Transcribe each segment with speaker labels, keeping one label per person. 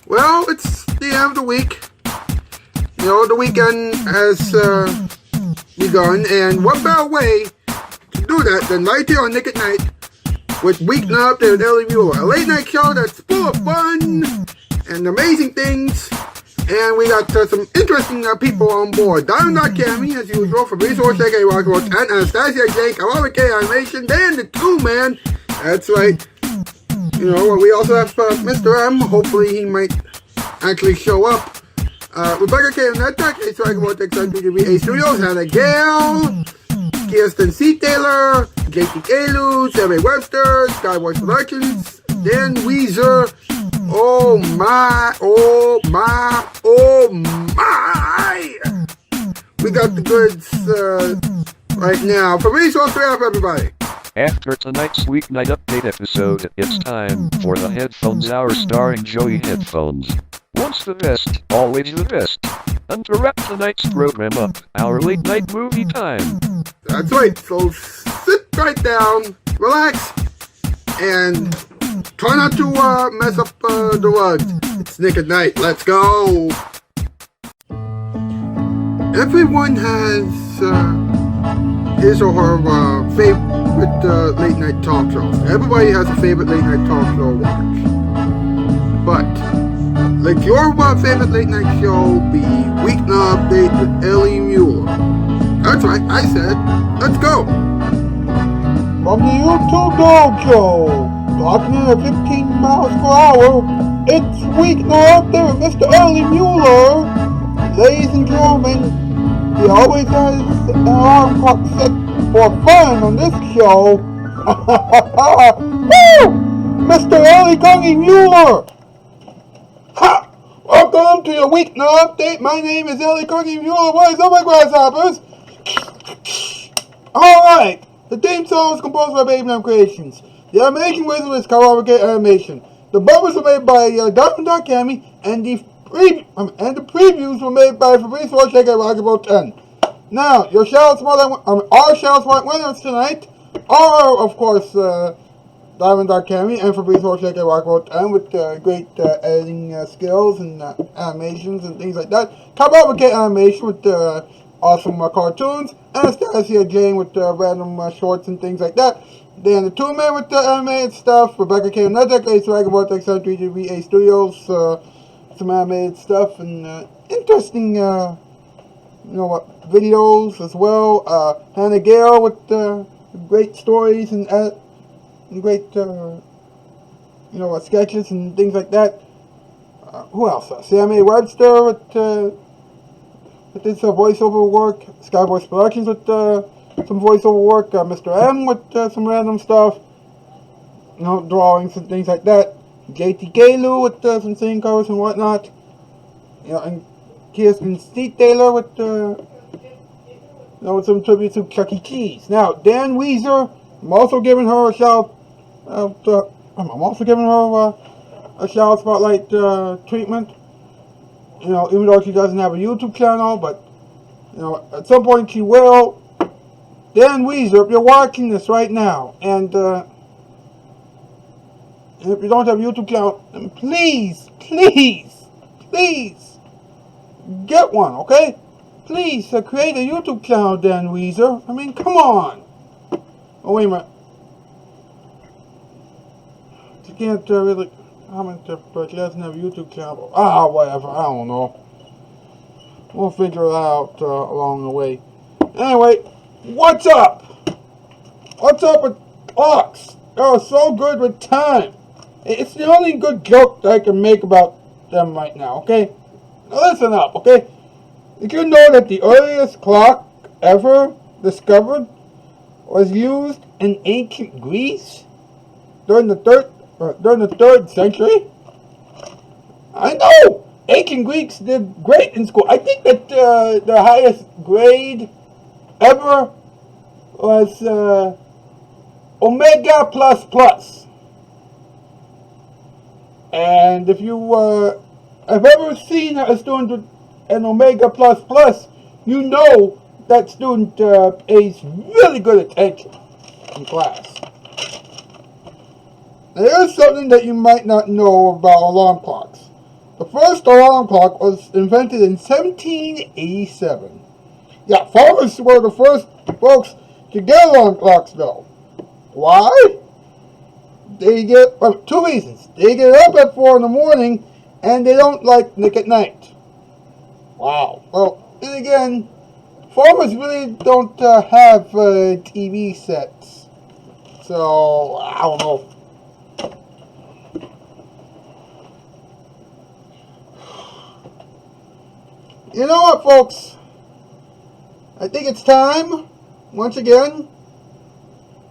Speaker 1: Well, it's the end of the week. You know, the weekend has begun, and what better way to do that than right here on Nick at Night with Weeknight and Ellie Muller, a late night show that's full of fun and amazing things. And we got some interesting people on board. Diamond.Cammy, as usual, from Resource Aka Rockworld, and Anastasia Jake, K Animation, Dan the Two Man. That's right. You know, we also have Mr. M. Hopefully he might actually show up. Rebecca K. and Netech, A Strike About XNPGBA Studios, Hannah Gale, Kirsten C. Taylor, JT Kalu, Sammy Webster, Skyboy Productions, Dan Ouizer. Oh my, oh my, oh my! We got the goods right now. For Resource Wrap, everybody.
Speaker 2: After tonight's Weeknight Update episode, it's time for the Headphones Hour starring Joey Headphones. Once the best, always the best. And to wrap tonight's program up, our late night movie time.
Speaker 1: That's right, so sit right down, relax, and try not to mess up the rugs. It's Nick at Night, let's go! Everyone has his or her favorite late night talk shows. Everybody has a favorite late night talk show to watch. But let your favorite late night show be Weeknight Update with Ellie Muller. That's right, I said, let's go! From the YouTube Dojo, talking at 15 miles per hour, it's Weeknight Update with Mr. Ellie Muller. Ladies and gentlemen, he always has an alarm clock set for fun on this show. Woo! Mr. Ellie Gungy Muller! Ha! Welcome to your Weeknight Update. My name is Ellie Gungy Muller. What is up, my grasshoppers? Alright, the theme song is composed by Baby Lamb Creations. The animation wizard is K Animation. The bumpers were made by Diamond.Cammy, and the previews were made by Fabrice Warshake at Rockable 10. Now, your Shoutout Spotlight, our Shoutout Spotlight winners tonight are, of course, Diamond.Cammy and Fabrice Warshake at Rockable 10 with great editing skills and animations and things like that. K Animation with awesome cartoons. Anastasia Jane with random shorts and things like that. Then the two men with the animated stuff. Rebecca K. and Netech, A Strike About XN3GBA Studios. Some animated stuff and interesting, videos as well. Hannah Gale with great stories and great, sketches and things like that. Who else? Sammy Webster with this voiceover work. Skyboy Productions with some voiceover work. Mr. M with some random stuff. Drawings and things like that. JT Kalu with some scene covers and whatnot. And Kirsten C. Taylor with with some tribute to Chuck E. Cheese. Now, Dan Ouizer, I'm also giving her a shout out. I'm also giving her a Shoutout Spotlight treatment. Even though she doesn't have a YouTube channel, but at some point she will. Dan Ouizer, if you're watching this right now, and if you don't have a YouTube channel, then please get one, okay? Please create a YouTube channel, Dan Ouizer. I mean, come on. Oh, wait a minute. She can't really comment if she doesn't have a YouTube channel. Whatever. I don't know. We'll figure it out along the way. Anyway, what's up? What's up with Ox? They're so good with time. It's the only good joke that I can make about them right now, okay? Now listen up, okay? Did you know that the earliest clock ever discovered was used in ancient Greece during the third century? I know! Ancient Greeks did great in school. I think that the highest grade ever was Omega ++. And if you have ever seen a student with an Omega ++, you know that student pays really good attention in class. Now, there's something that you might not know about alarm clocks. The first alarm clock was invented in 1787. Yeah, farmers were the first folks to get alarm clocks, though. Why? They get two reasons. They get up at 4 in the morning, and they don't like Nick at Night. Wow. Well, then again, farmers really don't have TV sets, so I don't know. You know what, folks? I think it's time, once again,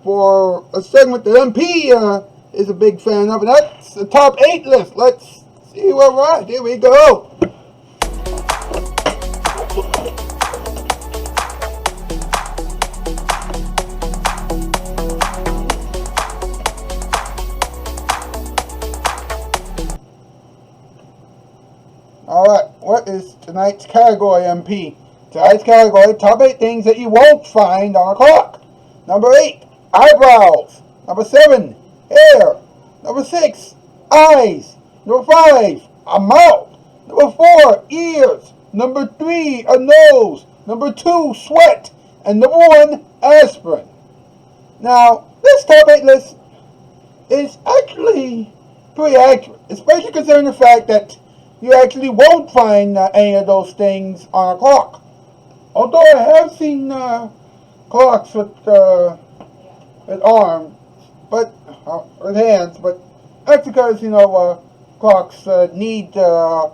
Speaker 1: for a segment that MP is a big fan of, and that's the top 8 list. Let's see where we're at. Here we go. Alright, what is tonight's category, MP? Tonight's category, top 8 things that you won't find on a clock. Number 8, eyebrows. Number 7, hair. Number 6, eyes. Number 5, a mouth. Number 4, ears. Number 3, a nose. Number 2, sweat. And number 1, aspirin. Now, this top 8 list is actually pretty accurate, especially considering the fact that you actually won't find any of those things on a clock. Although I have seen clocks with arms, but with hands, but that's because clocks need the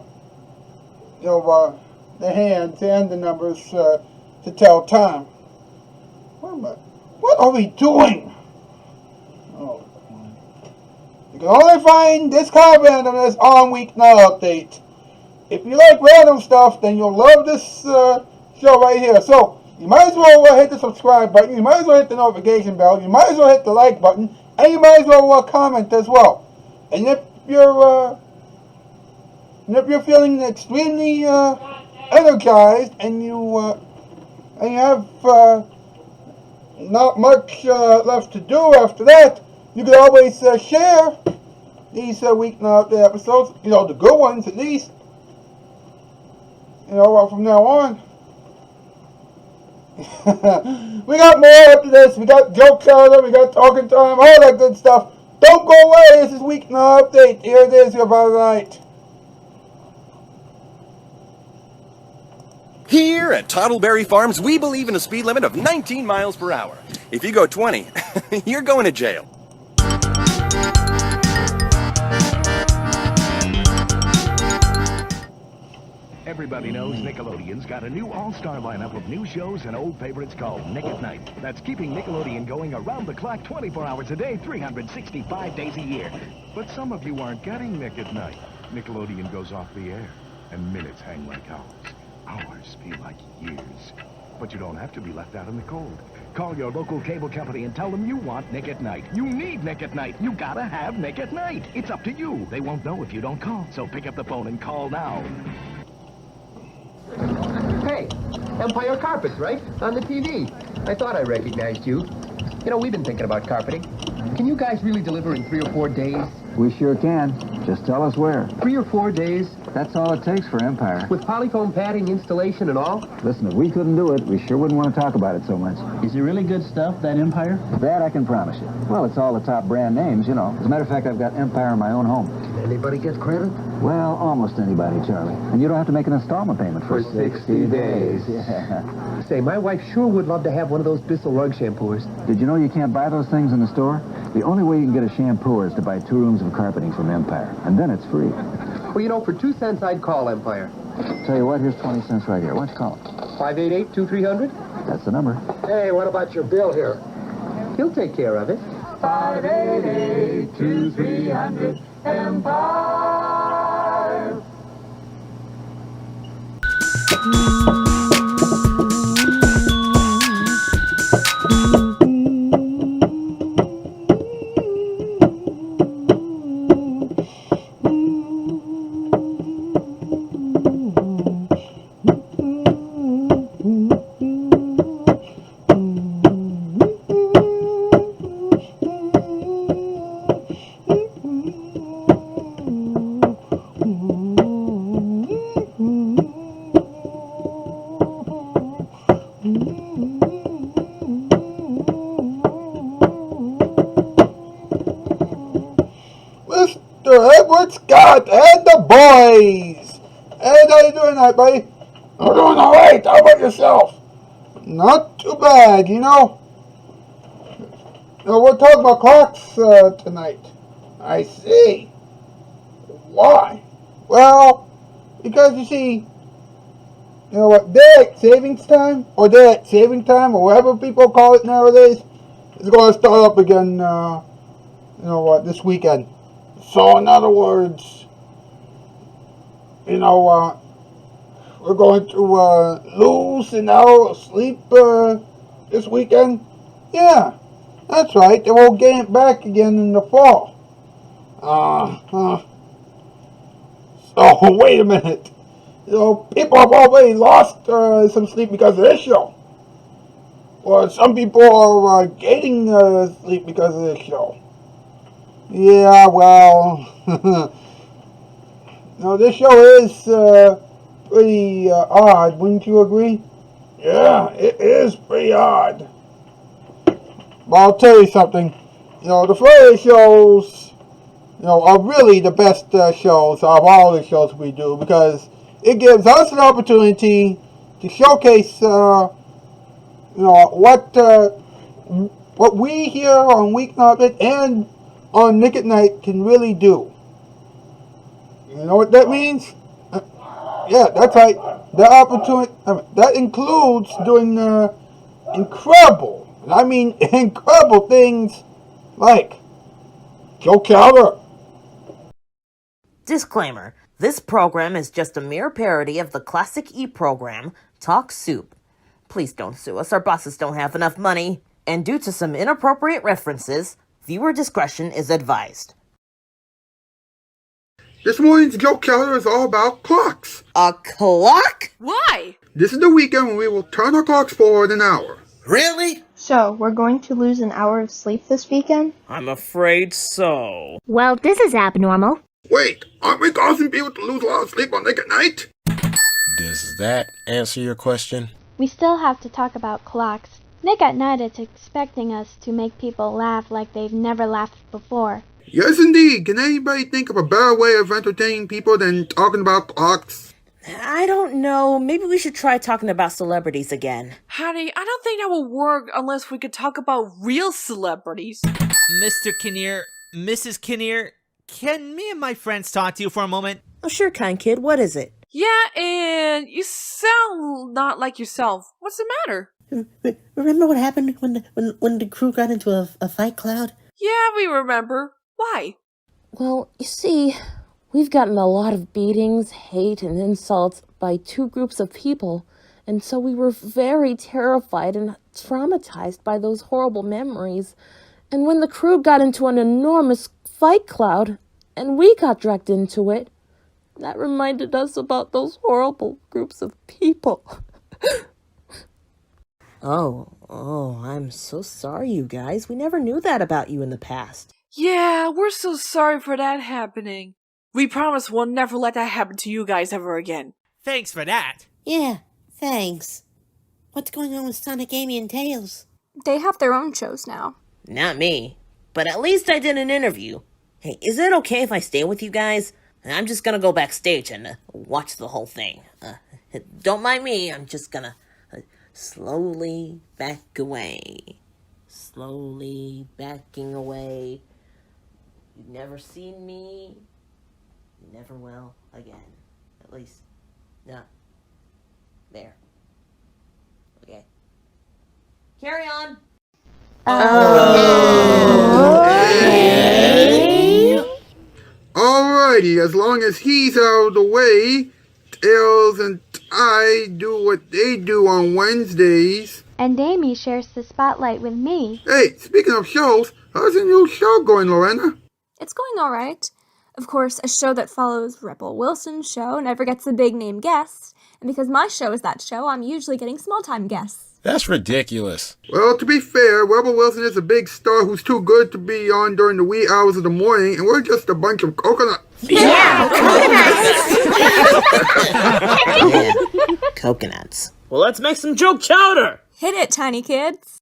Speaker 1: hands and the numbers to tell time. What are we doing? Oh. You can only find this kind of randomness on Weeknight Update. If you like random stuff, then you'll love this show right here. So, you might as well hit the subscribe button, you might as well hit the notification bell, you might as well hit the like button, and you might as well comment as well. And if you're feeling extremely energized and you have not much left to do after that, you can always share these Weeknight Update episodes, the good ones at least, from now on. We got more after this. We got jokes out there, we got talking time, all that good stuff. Don't go away. This is Weeknight Update. Here it is, your brother night.
Speaker 3: Here at Toddleberry Farms, we believe in a speed limit of 19 miles per hour. If you go 20, you're going to jail.
Speaker 4: Everybody knows Nickelodeon's got a new all-star lineup of new shows and old favorites called Nick at Night. That's keeping Nickelodeon going around the clock 24 hours a day, 365 days a year. But some of you aren't getting Nick at Night. Nickelodeon goes off the air, and minutes hang like hours. Hours feel like years. But you don't have to be left out in the cold. Call your local cable company and tell them you want Nick at Night. You need Nick at Night. You gotta have Nick at Night. It's up to you. They won't know if you don't call. So pick up the phone and call now.
Speaker 5: Hey, Empire Carpets, right? On the TV. I thought I recognized you. We've been thinking about carpeting. Can you guys really deliver in 3 or 4 days?
Speaker 6: We sure can. Just tell us where.
Speaker 5: 3 or 4 days?
Speaker 6: That's all it takes for Empire.
Speaker 5: With polyfoam padding, installation, and all?
Speaker 6: Listen, if we couldn't do it, we sure wouldn't want to talk about it so much.
Speaker 7: Is it really good stuff, that Empire?
Speaker 6: That I can promise you. Well, it's all the top brand names, As a matter of fact, I've got Empire in my own home.
Speaker 5: Anybody get credit?
Speaker 6: Well, almost anybody, Charlie. And you don't have to make an installment payment for 60 days. Yeah.
Speaker 5: Say, my wife sure would love to have one of those Bissell rug shampoos.
Speaker 6: Did you know you can't buy those things in the store? The only way you can get a shampoo is to buy 2 rooms of carpeting from Empire. And then it's free.
Speaker 5: Well, for 2 cents, I'd call Empire.
Speaker 6: Tell you what, here's 20 cents right here. Why don't you call it?
Speaker 5: 588-2300?
Speaker 6: That's the number.
Speaker 5: Hey, what about your bill here? He'll take care of it. 588-2300 Empire.
Speaker 1: Short Scott and the boys. Hey, how you doing tonight, buddy? I'm doing alright. How about yourself? Not too bad, you know. We're talking about clocks tonight. I see. Why? Well, because you see, you know what, daylight savings time, or daylight saving time, or whatever people call it nowadays, is going to start up again, you know what, this weekend. So, in other words, you know, we're going to lose an hour of sleep this weekend. Yeah, that's right. They won't gain it back again in the fall. So, wait a minute. You know, people have already lost some sleep because of this show. Or some people are gaining sleep because of this show. Yeah, well, no, this show is pretty odd, wouldn't you agree? Yeah, it is pretty odd. But I'll tell you something. You know, the Friday shows, you know, are really the best shows of all the shows we do because it gives us an opportunity to showcase, you know, what we here on Weeknight and on Nick at Night can really do. You know what that means? Yeah, that's right. That opportunity, that includes doing incredible, and I mean incredible things like Joe Calder.
Speaker 8: Disclaimer. This program is just a mere parody of the classic E! program, Talk Soup. Please don't sue us, our bosses don't have enough money. And due to some inappropriate references, viewer discretion is advised.
Speaker 1: This morning's Joe Calder is all about clocks.
Speaker 8: A clock?
Speaker 9: Why?
Speaker 1: This is the weekend when we will turn our clocks forward an hour.
Speaker 3: Really?
Speaker 10: So, we're going to lose an hour of sleep this weekend?
Speaker 8: I'm afraid so.
Speaker 11: Well, this is abnormal.
Speaker 1: Wait, aren't we causing people to lose a lot of sleep on Nick at Night?
Speaker 3: Does that answer your question?
Speaker 10: We still have to talk about clocks. Nick at Night is expecting us to make people laugh like they've never laughed before.
Speaker 1: Yes, indeed. Can anybody think of a better way of entertaining people than talking about clocks?
Speaker 8: I don't know. Maybe we should try talking about celebrities again.
Speaker 9: Honey, I don't think that will work unless we could talk about real celebrities.
Speaker 12: Mr. Kinnear, Mrs. Kinnear, can me and my friends talk to you for a moment?
Speaker 8: Oh, sure, kind kid. What is it?
Speaker 9: Yeah, and you sound not like yourself. What's the matter?
Speaker 13: Remember what happened when the crew got into a fight cloud?
Speaker 9: Yeah, we remember. Why?
Speaker 14: Well, you see, we've gotten a lot of beatings, hate, and insults by two groups of people, and so we were very terrified and traumatized by those horrible memories. And when the crew got into an enormous fight cloud, and we got dragged into it, that reminded us about those horrible groups of people.
Speaker 8: Oh, I'm so sorry, you guys. We never knew that about you in the past.
Speaker 9: Yeah, we're so sorry for that happening. We promise we'll never let that happen to you guys ever again.
Speaker 12: Thanks for that.
Speaker 13: Yeah, thanks. What's going on with Sonic, Amy, and Tails?
Speaker 10: They have their own shows now.
Speaker 8: Not me. But at least I did an interview. Hey, is it okay if I stay with you guys? I'm just gonna go backstage and watch the whole thing. Don't mind me, I'm just gonna slowly back away. Slowly backing away. You've never seen me. You never will again. At least, not there. Okay. Carry on.
Speaker 1: Alrighty, as long as he's out of the way, Tails and I do what they do on Wednesdays.
Speaker 10: And Amy shares the spotlight with me.
Speaker 1: Hey, speaking of shows, how's your new show going, Lorena?
Speaker 15: It's going alright. Of course, a show that follows Rebel Wilson's show never gets a big name guest, and because my show is that show, I'm usually getting small-time guests.
Speaker 3: That's ridiculous.
Speaker 1: Well, to be fair, Rebel Wilson is a big star who's too good to be on during the wee hours of the morning, and we're just a bunch of coconuts.
Speaker 8: Yeah, coconuts. Well, let's make some joke chowder.
Speaker 15: Hit it, tiny kids.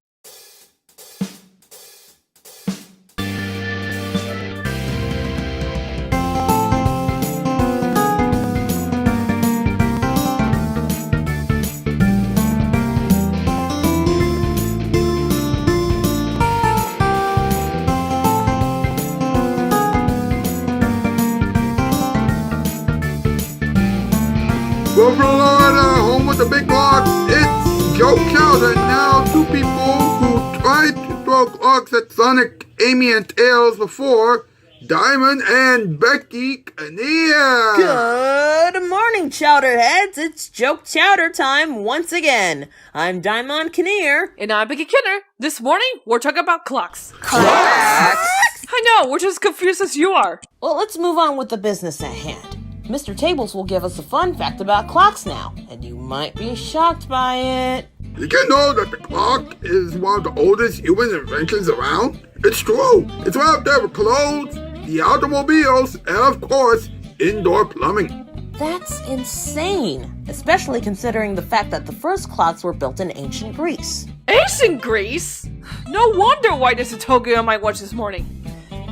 Speaker 1: Well, from Florida, home with the big clock, it's Joe Chowder. Now, two people who tried to throw clocks at Sonic, Amy, and Tails before, Diamond and Becky Kinnear.
Speaker 8: Good morning, Chowderheads. It's Joke Chowder time once again. I'm Diamond Kinnear.
Speaker 9: And I'm Becky Kinnear. This morning, we're talking about clocks.
Speaker 8: Clocks?
Speaker 9: I know, we're just confused as you are.
Speaker 8: Well, let's move on with the business at hand. Mr. Tables will give us a fun fact about clocks now, and you might be shocked by it.
Speaker 1: Did you know that the clock is one of the oldest human inventions around? It's true. It's right up there with clothes, the automobiles, and of course, indoor plumbing.
Speaker 8: That's insane, especially considering the fact that the first clocks were built in ancient Greece.
Speaker 9: Ancient Greece? No wonder why there's a toge on my watch this morning.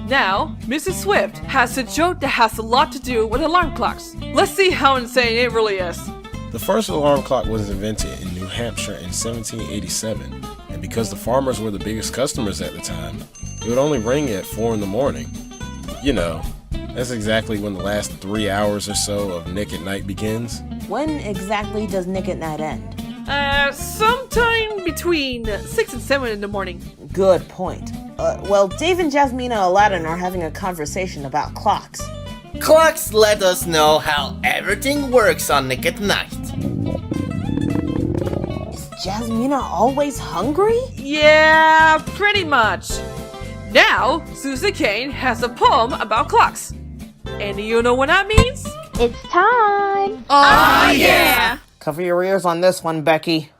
Speaker 9: Now, Mrs. Swift has a joke that has a lot to do with alarm clocks. Let's see how insane it really is.
Speaker 16: The first alarm clock was invented in New Hampshire in 1787, and because the farmers were the biggest customers at the time, it would only ring at 4 in the morning. You know, that's exactly when the last 3 hours or so of Nick at Night begins.
Speaker 8: When exactly does Nick at Night end?
Speaker 9: Sometime between 6 and 7 in the morning.
Speaker 8: Good point. Well, Dave and Jasmina Aladdin are having a conversation about clocks.
Speaker 17: Clocks let us know how everything works on Nick at Night.
Speaker 8: Is Jasmina always hungry?
Speaker 9: Yeah, pretty much. Now, Susie Kane has a poem about clocks. And you know what that means?
Speaker 10: It's time!
Speaker 9: Oh, yeah!
Speaker 8: Cover your ears on this one, Becky.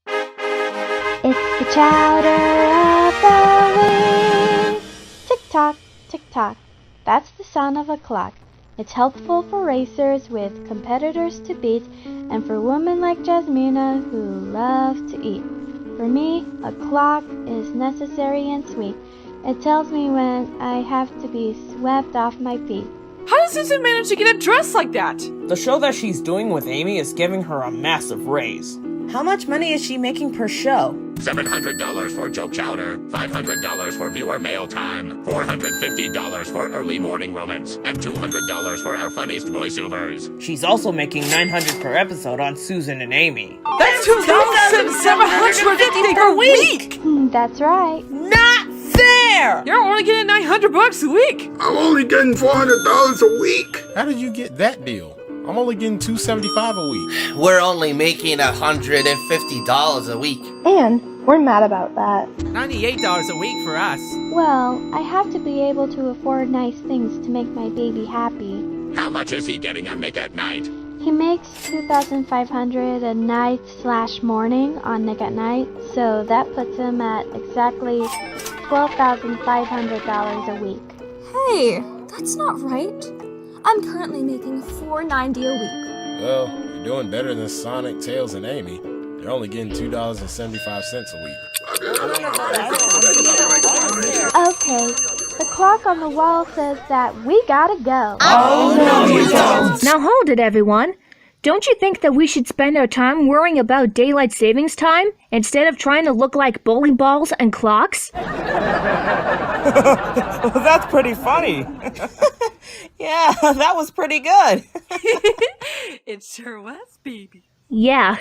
Speaker 10: It's the chowder of the week. Tick-tock, tick-tock. That's the sound of a clock. It's helpful for racers with competitors to beat and for women like Jasmina who love to eat. For me, a clock is necessary and sweet. It tells me when I have to be swept off my feet.
Speaker 9: How does Susan manage to get a dress like that?
Speaker 8: The show that she's doing with Amy is giving her a massive raise. How much money is she making per show?
Speaker 18: $700 for Joke Chowder, $500 for viewer mail time, $450 for early morning romance, and $200 for our funniest voiceovers.
Speaker 8: She's also making $900 per episode on Susan and Amy.
Speaker 9: That's $2,750 per week!
Speaker 10: That's right.
Speaker 8: Not fair!
Speaker 9: You're only getting $900 a week!
Speaker 1: I'm only getting $400 a week.
Speaker 16: How did you get that deal? I'm only getting $275 a week.
Speaker 17: We're only making $150 a week.
Speaker 19: And we're mad about that.
Speaker 12: $98 a week for us.
Speaker 10: Well, I have to be able to afford nice things to make my baby happy.
Speaker 18: How much is he getting on Nick at Night?
Speaker 10: He makes $2,500 a night/morning on Nick at Night, so that puts him at exactly $12,500 a week.
Speaker 15: Hey, that's not right. I'm currently making $4.90 a week.
Speaker 16: Well, you're doing better than Sonic, Tails, and Amy. They're only getting $2.75 a week.
Speaker 10: Okay, the clock on the wall says that we gotta go.
Speaker 11: Oh, no, you don't! Now hold it, everyone. Don't you think that we should spend our time worrying about daylight savings time instead of trying to look like bowling balls and clocks?
Speaker 8: That's pretty funny. Yeah, that was pretty good.
Speaker 9: It sure was, baby.
Speaker 11: Yeah.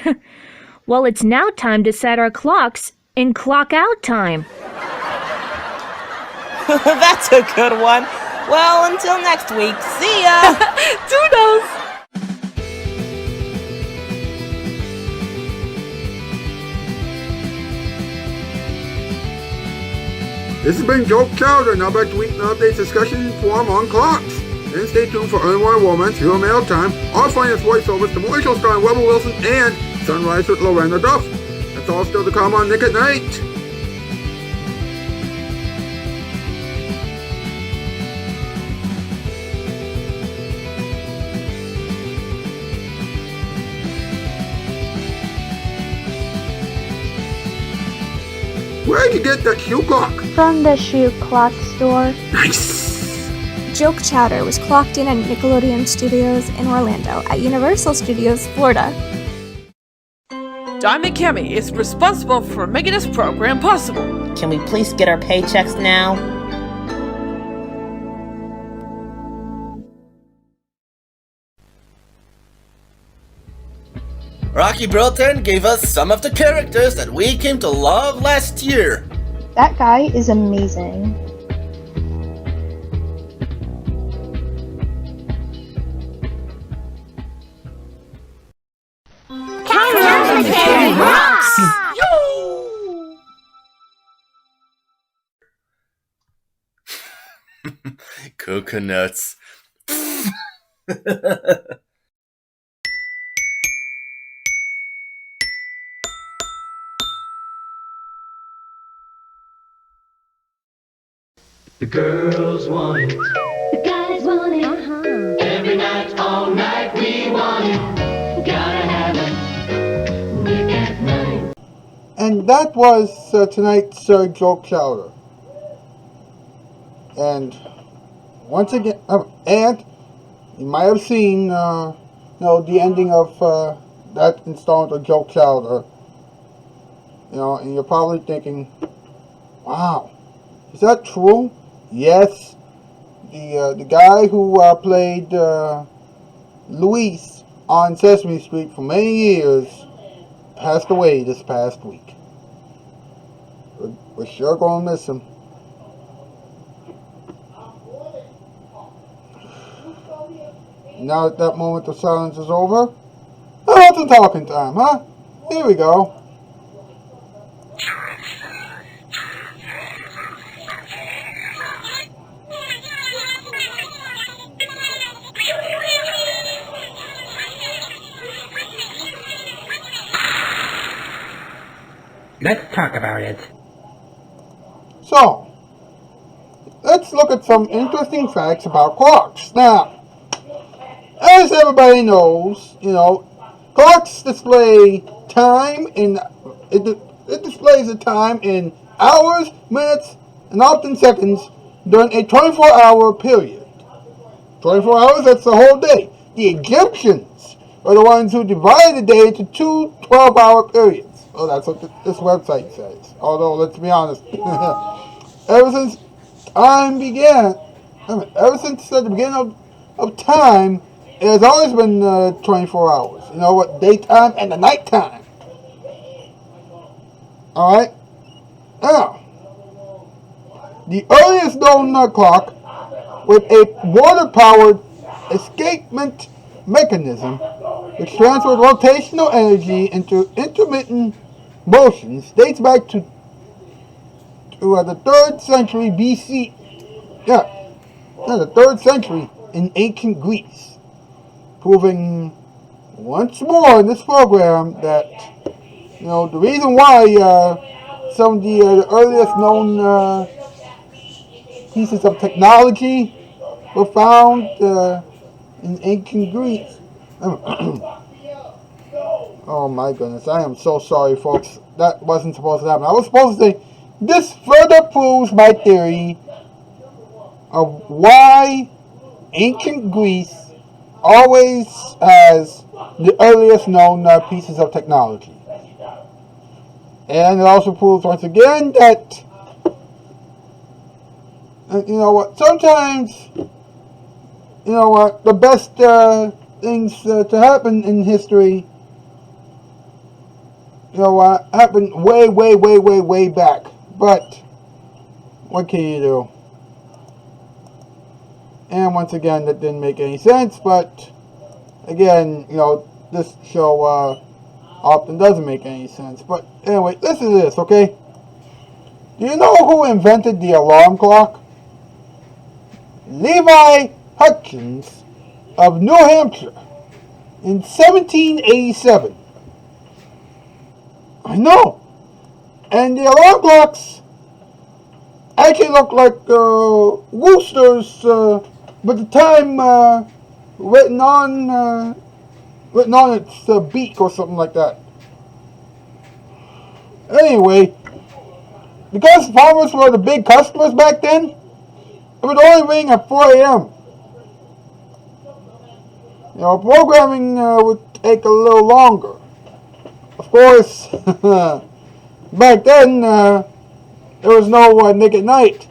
Speaker 11: Well, it's now time to set our clocks in clock out time.
Speaker 8: That's a good one. Well, until next week, see ya!
Speaker 9: Toodles!
Speaker 1: This has been Joke Chowder. Now back to Weeknight Updates discussion forum on clocks. Then stay tuned for Early Morning Romance, Hero Mail Time, our finest voiceovers, The Muller Show starring Rebel Wilson, and Sunrise with Lorena Duff. That's all still to come on Nick at Night. Where'd you get that shoe clock?
Speaker 10: From the shoe clock store.
Speaker 1: Nice!
Speaker 15: Joke Chowder was clocked in at Nickelodeon Studios in Orlando at Universal Studios, Florida.
Speaker 9: Diamond Cammy is responsible for making this program possible.
Speaker 8: Can we please get our paychecks now?
Speaker 17: Rocky Broughton gave us some of the characters that we came to love last year.
Speaker 19: That guy is amazing.
Speaker 17: Coconuts.
Speaker 20: The girls want it. The guys want it. Every night, all night, we want it. Gotta have it. Nick at Night.
Speaker 1: And that was tonight's joke chowder. And once again, and you might have seen, the ending of that installment of joke chowder. And you're probably thinking, "Wow, is that true?" Yes, the guy who played Luis on Sesame Street for many years passed away this past week. We're sure gonna miss him. Now that that moment of silence is over, now it's talking time, huh? Here we go.
Speaker 20: Let's talk about it.
Speaker 1: So, let's look at some interesting facts about clocks. Now, as everybody knows, clocks display time in it displays the time in hours, minutes, and often seconds during a 24-hour period. 24 hours, that's the whole day. The Egyptians are the ones who divided the day into two 12-hour periods. Oh, that's what this website says. Although, let's be honest, ever since time began, ever since the beginning of time, it has always been 24 hours. You know what? Daytime and the nighttime. Alright? Now, the earliest known clock with a water-powered escapement mechanism which transfers rotational energy into intermittent motions dates back to the 3rd century BC. The 3rd century in ancient Greece, proving once more in this program that the reason why some of the earliest known pieces of technology were found in ancient Greece. Oh my goodness, I am so sorry, folks. That wasn't supposed to happen. I was supposed to say, this further proves my theory of why ancient Greece always has the earliest known pieces of technology. And it also proves once again that, sometimes, the best things to happen in history, happened way, way, way, way, way back. But what can you do? And once again, that didn't make any sense. But again, this show often doesn't make any sense. But anyway, listen to this, okay? Do you know who invented the alarm clock? Levi Hutchins of New Hampshire in 1787. I know. And the alarm clocks actually look like roosters with the time written on its beak or something like that. Anyway, because farmers were the big customers back then, it would only ring at 4 a.m. Programming would take a little longer. Of course, back then, there was no Nick at Night.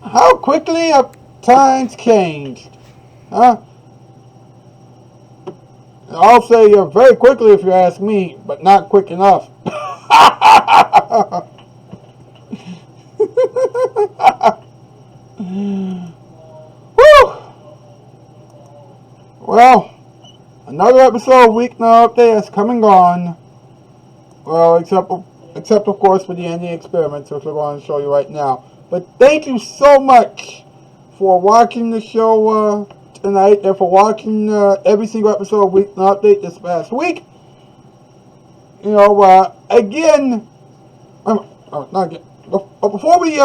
Speaker 1: How quickly times changed, huh? I'll say very quickly if you ask me, but not quick enough. Woo! Well, another episode of Weeknight Update has come and gone. Well, except of course for the ending experiments, which we're going to show you right now. But thank you so much for watching the show tonight and for watching every single episode of Weeknight Update this past week. You know, again, not again. Before we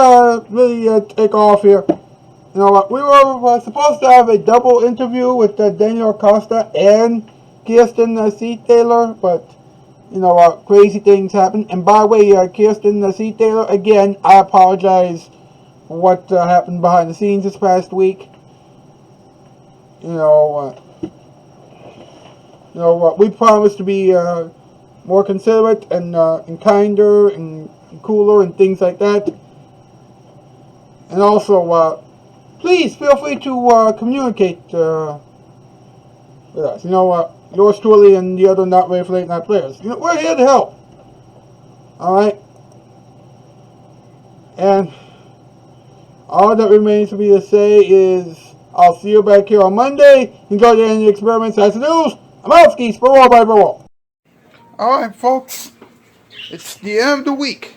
Speaker 1: really take off here, you know, we were supposed to have a double interview with Daniel Acosta and Kirsten C. Taylor, but you know, crazy things happen. And by the way, Kirsten C. Taylor, again, I apologize for what happened behind the scenes this past week. You know, we promised to be more considerate and kinder and cooler and things like that. And also, please feel free to communicate with us. You know, yours truly and the other Not Ready for Late Night Players. You know, we're here to help. Alright? And all that remains for me to say is I'll see you back here on Monday. Enjoy the ending experiments. That's the news. I'm out, skis. Farewell, bye, farewell. Alright, folks. It's the end of the week.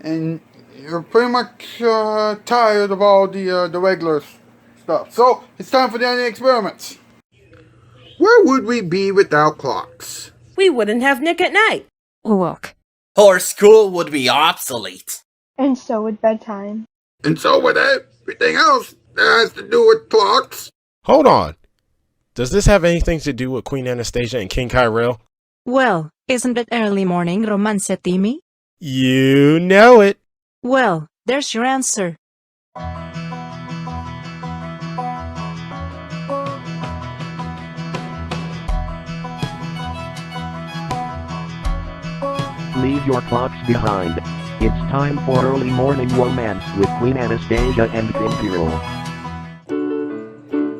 Speaker 1: And you're pretty much tired of all the regular stuff. So, it's time for the ending experiments. Where would we be without clocks?
Speaker 8: We wouldn't have Nick at Night.
Speaker 17: Look. Or school would be obsolete.
Speaker 19: And so would bedtime.
Speaker 1: And so would everything else that has to do with clocks.
Speaker 16: Hold on. Does this have anything to do with Queen Anastasia and King Kyrell?
Speaker 21: Well, isn't it early morning romance, Timmy?
Speaker 16: You know it.
Speaker 21: Well, there's your answer.
Speaker 22: Leave your clocks behind. It's time for early morning romance with Queen Anastasia and King Kyrell.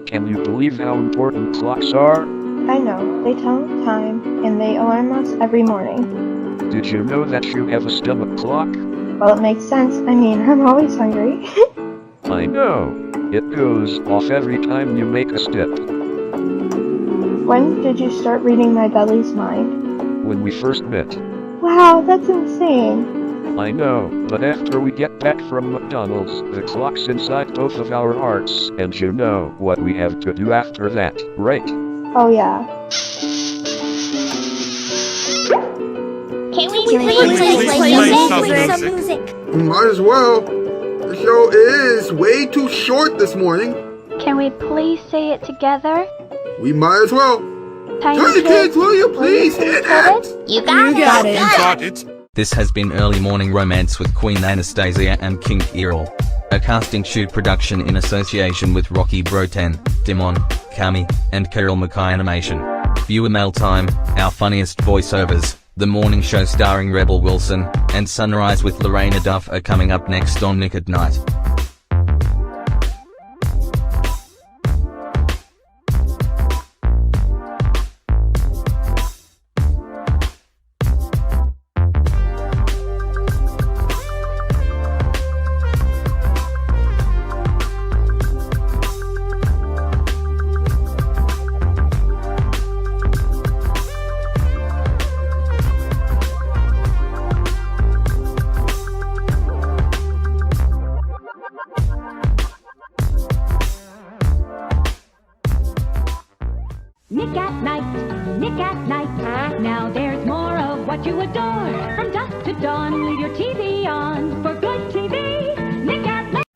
Speaker 2: Can you believe how important clocks are?
Speaker 19: I know, they tell time, and they alarm us every morning.
Speaker 2: Did you know that you have a stomach clock?
Speaker 19: Well, it makes sense. I mean, I'm always hungry.
Speaker 2: I know. It goes off every time you make a step.
Speaker 19: When did you start reading my belly's mind?
Speaker 2: When we first met.
Speaker 19: Wow, that's insane.
Speaker 2: I know, but after we get back from McDonald's, the clock's inside both of our hearts, and you know what we have to do after that, right?
Speaker 19: Oh yeah.
Speaker 20: Can we please play some music?
Speaker 1: Might as well. The show is way too short this morning.
Speaker 10: Can we please say it together?
Speaker 1: We might as well.
Speaker 10: Tiny
Speaker 1: kids, will you please hit it?
Speaker 20: You got it.
Speaker 23: This has been Early Morning Romance with Queen Anastasia and King Kyrell, a casting shoot production in association with Rocky Broten, Dimon, Kami, and Kyrell Mackay Animation. Viewer mail time, our funniest voiceovers, The Morning Show starring Rebel Wilson, and Sunrise with Lorena Duff are coming up next on Nick at Night.
Speaker 20: Nick at night. Now there's more of what you adore. From dusk to dawn, leave your TV on for good TV. Nick at night.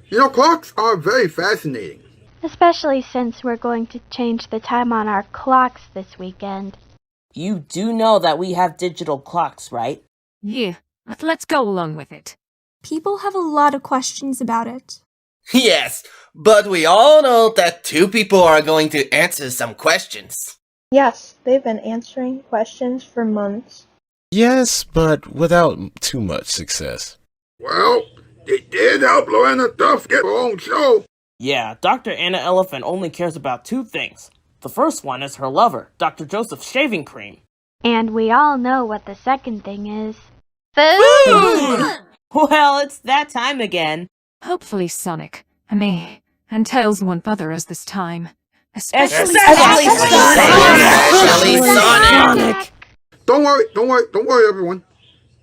Speaker 1: You know, clocks are very fascinating.
Speaker 10: Especially since we're going to change the time on our clocks this weekend.
Speaker 8: You do know that we have digital clocks, right?
Speaker 21: Yeah, but let's go along with it.
Speaker 15: People have a lot of questions about it.
Speaker 17: Yes, but we all know that two people are going to answer some questions.
Speaker 19: Yes, they've been answering questions for months.
Speaker 16: Yes, but without too much success.
Speaker 1: Well, it did help Lorena Duff get her own show.
Speaker 8: Yeah, Dr. Anna Elephant only cares about two things. The first one is her lover, Dr. Joseph's shaving cream.
Speaker 10: And we all know what the second thing is.
Speaker 8: Food! Well, it's that time again.
Speaker 21: Hopefully Sonic, me, and Tails won't bother us this time.
Speaker 8: Especially
Speaker 17: Sonic!
Speaker 1: Don't worry, everyone.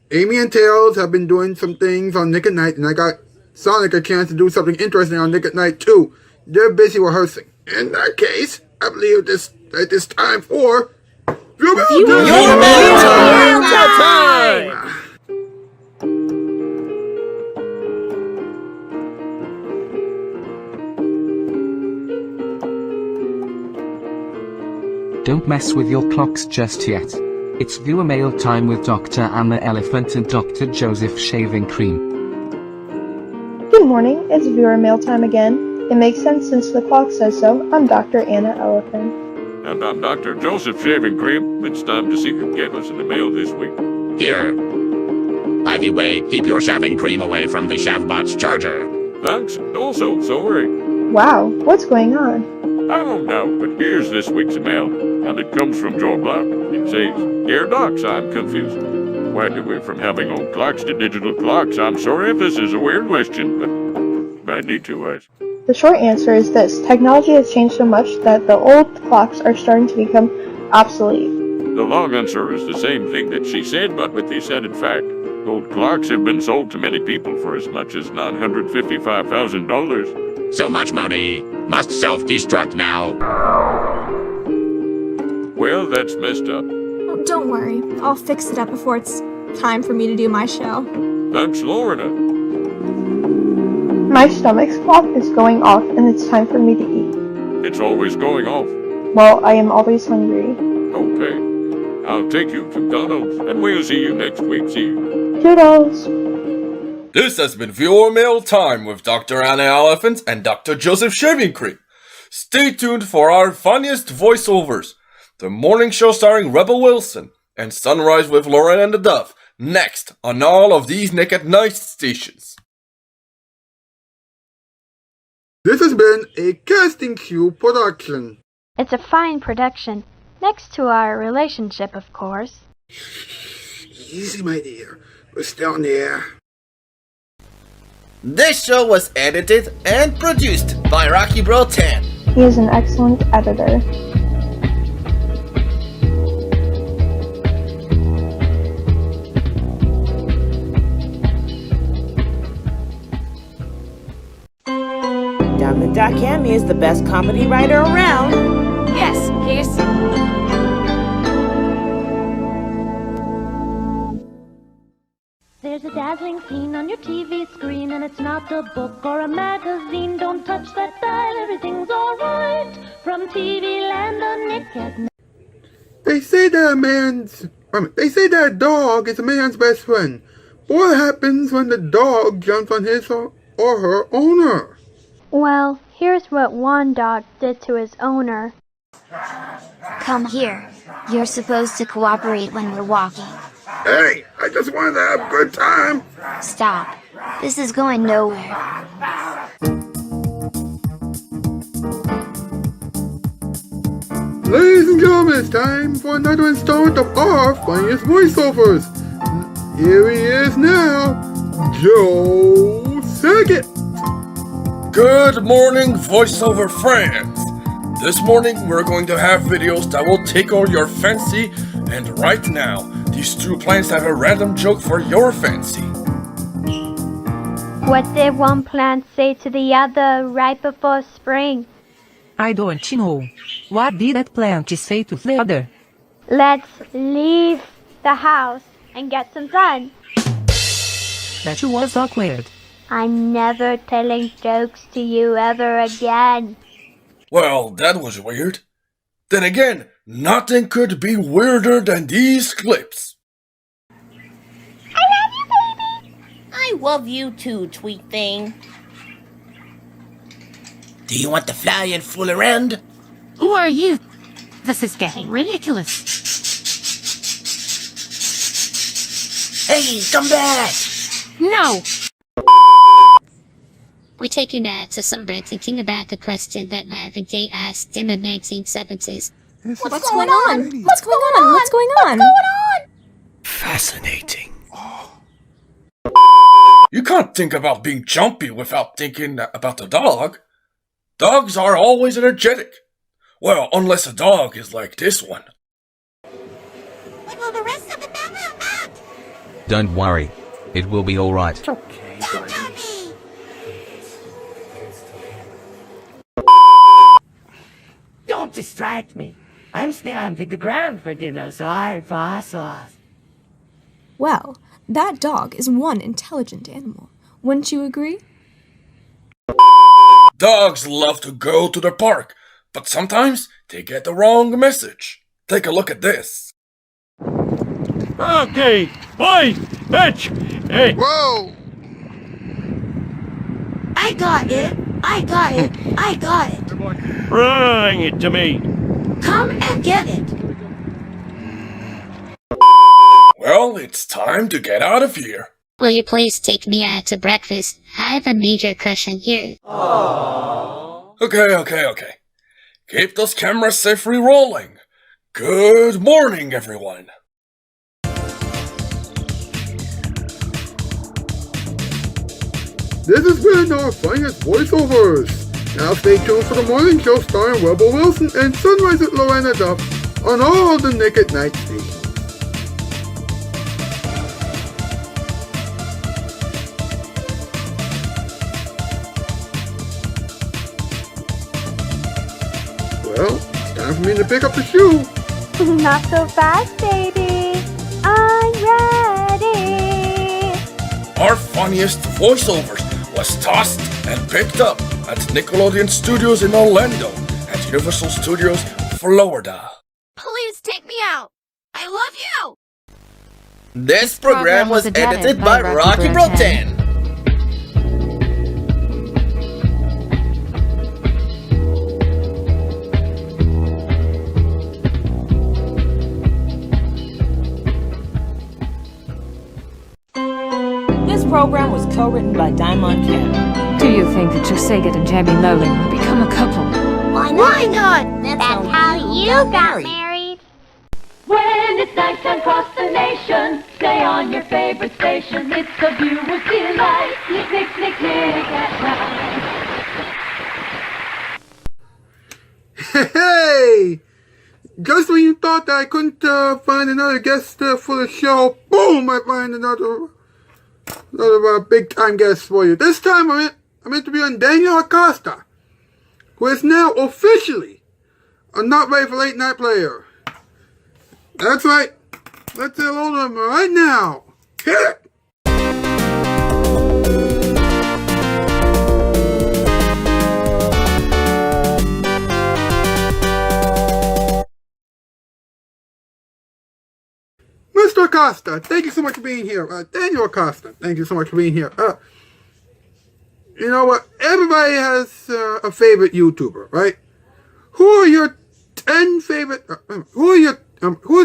Speaker 1: Amy and Tails have been doing some things on Nick at Night, and I got Sonic a chance to do something interesting on Nick at Night too. They're busy rehearsing. In that case, I believe it's time for Your Mail Time!
Speaker 4: Don't mess with your clocks just yet. It's viewer mail time with Dr. Anna Elephant and Dr. Joseph Shaving Cream.
Speaker 19: Good morning, it's viewer mail time again. It makes sense since the clock says so. I'm Dr. Anna Elephant.
Speaker 18: And I'm Dr. Joseph Shaving Cream. It's time to see who gave us in the mail this week. Here. Ivy Way, keep your shaving cream away from the Shavbot's charger. Thanks, and also, sorry.
Speaker 19: Wow, what's going on?
Speaker 18: I don't know, but here's this week's mail, and it comes from Joe Black. It says, Dear Docs, I'm confused. Why do we from having old clocks to digital clocks? I'm sorry if this is a weird question, but I need to ask.
Speaker 19: The short answer is this. Technology has changed so much that the old clocks are starting to become obsolete.
Speaker 18: The long answer is the same thing that she said, but with this added fact. Old clocks have been sold to many people for as much as $955,000. So much money. Must self-destruct now. Well, that's messed up.
Speaker 15: Oh, don't worry. I'll fix it up before it's time for me to do my show.
Speaker 18: Thanks, Lorna.
Speaker 19: My stomach's clock is going off and it's time for me to eat.
Speaker 18: It's always going off.
Speaker 19: Well, I am always hungry.
Speaker 18: Okay. I'll take you to Donald's, and we'll see you next week. See you.
Speaker 19: Toodles!
Speaker 6: This has been Viewer Mail Time with Dr. Anna Elephant and Dr. Joseph Shaving Cream. Stay tuned for our funniest voiceovers. The morning show starring Rebel Wilson and Sunrise with Lauren and the Dove. Next on all of these Nick at Night stations.
Speaker 1: This has been a Casting Cue production.
Speaker 10: It's a fine production, next to our relationship, of course.
Speaker 1: Easy, my dear. We're still in the air.
Speaker 17: This show was edited and produced by Rocky Bro 10.
Speaker 19: He is an excellent editor.
Speaker 8: Diamond Cammy is the best comedy writer around.
Speaker 21: Yes, he is.
Speaker 20: There's a dazzling scene on your TV screen, and it's not a book or a magazine. Don't touch that dial, everything's alright. From TV Land on Nick at Night.
Speaker 1: They say that a dog is a man's best friend. But what happens when the dog jumps on his or her owner?
Speaker 10: Well, here's what one dog did to his owner.
Speaker 7: Come here. You're supposed to cooperate when we're walking.
Speaker 1: Hey, I just wanted to have a good time.
Speaker 7: Stop. This is going nowhere.
Speaker 1: Ladies and gentlemen, it's time for another installment of our funniest voiceovers. Here he is now, Joe Saget.
Speaker 6: Good morning, voiceover friends. This morning we're going to have videos that will tickle your fancy, and right now, these two plants have a random joke for your fancy.
Speaker 10: What did one plant say to the other right before spring?
Speaker 21: I don't know. What did that plant say to the other?
Speaker 10: Let's leave the house and get some sun.
Speaker 21: That was awkward.
Speaker 10: I'm never telling jokes to you ever again.
Speaker 6: Well, that was weird. Then again, nothing could be weirder than these clips.
Speaker 8: I love you too, Tweet Thing.
Speaker 17: Do you want to fly and fool around?
Speaker 21: Who are you? This is getting ridiculous.
Speaker 17: Hey, come back!
Speaker 21: No!
Speaker 5: We take you now to somewhere thinking about the question that Marvin Gaye asked in the 1970s.
Speaker 15: What's going on? What's going on? What's going on?
Speaker 6: Fascinating. You can't think about being jumpy without thinking about the dog. Dogs are always energetic. Well, unless a dog is like this one.
Speaker 5: What will the rest of the family about?
Speaker 23: Don't worry. It will be alright.
Speaker 13: Don't distract me. I'm stamping the ground for dinner, so I pass off.
Speaker 15: Well, that dog is one intelligent animal. Wouldn't you agree?
Speaker 6: Dogs love to go to the park, but sometimes they get the wrong message. Take a look at this.
Speaker 18: Okay, boys, bitch, hey.
Speaker 1: Whoa!
Speaker 13: I got it. I got it. I got it.
Speaker 18: Bring it to me.
Speaker 13: Come and get it.
Speaker 6: Well, it's time to get out of here.
Speaker 5: Will you please take me out to breakfast? I have a major crush on you.
Speaker 6: Okay. Keep those cameras safely rolling. Good morning, everyone.
Speaker 1: This has been our finest voiceovers. Now stay tuned for the morning show starring Rebel Wilson and Sunrise with Lorena Duff on all the Nick at Night stations. Well, it's time for me to pick up the shoe.
Speaker 10: Not so fast, baby. I'm ready.
Speaker 6: Our funniest voiceovers was tossed and picked up at Nickelodeon Studios in Orlando and Universal Studios, Florida.
Speaker 5: Please take me out. I love you.
Speaker 17: This program was edited by Rocky Broten.
Speaker 13: This program was co-written by Diamond Kim.
Speaker 21: Do you think that Josega and Jamie Nolan will become a couple?
Speaker 5: Why not? That's how you got married.
Speaker 20: When it's nighttime across the nation, stay on your favorite station. It's a viewer's delight. Nick, Nick, Nick, Nick at night.
Speaker 1: Hey! Just when you thought that I couldn't find another guest for the show, boom! I find another big time guest for you. This time I'm interviewing Daniel Acosta, who is now officially a Not Ready for Late Night player. That's right. Let's say hello to him right now. Hit it! Mr. Acosta, thank you so much for being here. Daniel Acosta, thank you so much for being here. You know what? Everybody has a favorite YouTuber, right? Who are your 10 favorite? Who are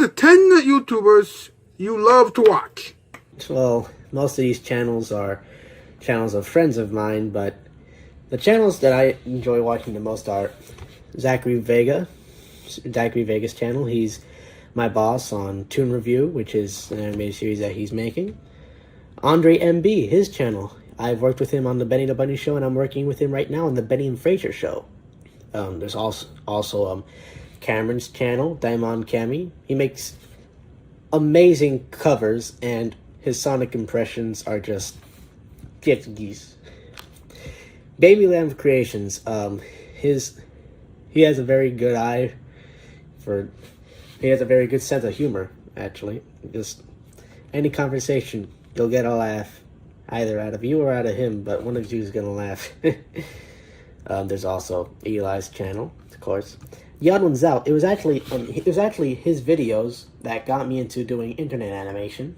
Speaker 1: the 10 YouTubers you love to watch?
Speaker 14: Well, most of these channels are channels of friends of mine, but the channels that I enjoy watching the most are Zachary Vega's channel. He's my boss on Toon Review, which is an animated series that he's making. Andre MB, his channel. I've worked with him on the Benny the Bunny Show, and I'm working with him right now on the Benny and Fraser Show. There's also Cameron's channel, Diamond Cami. He makes amazing covers, and his Sonic impressions are just geese. Baby Lamb Creations. He has a very good eye for. He has a very good sense of humor, actually. Just any conversation, you'll get a laugh, either out of you or out of him, but one of you is gonna laugh. There's also Eli's channel, of course. The odd one's out. It was actually his videos that got me into doing internet animation.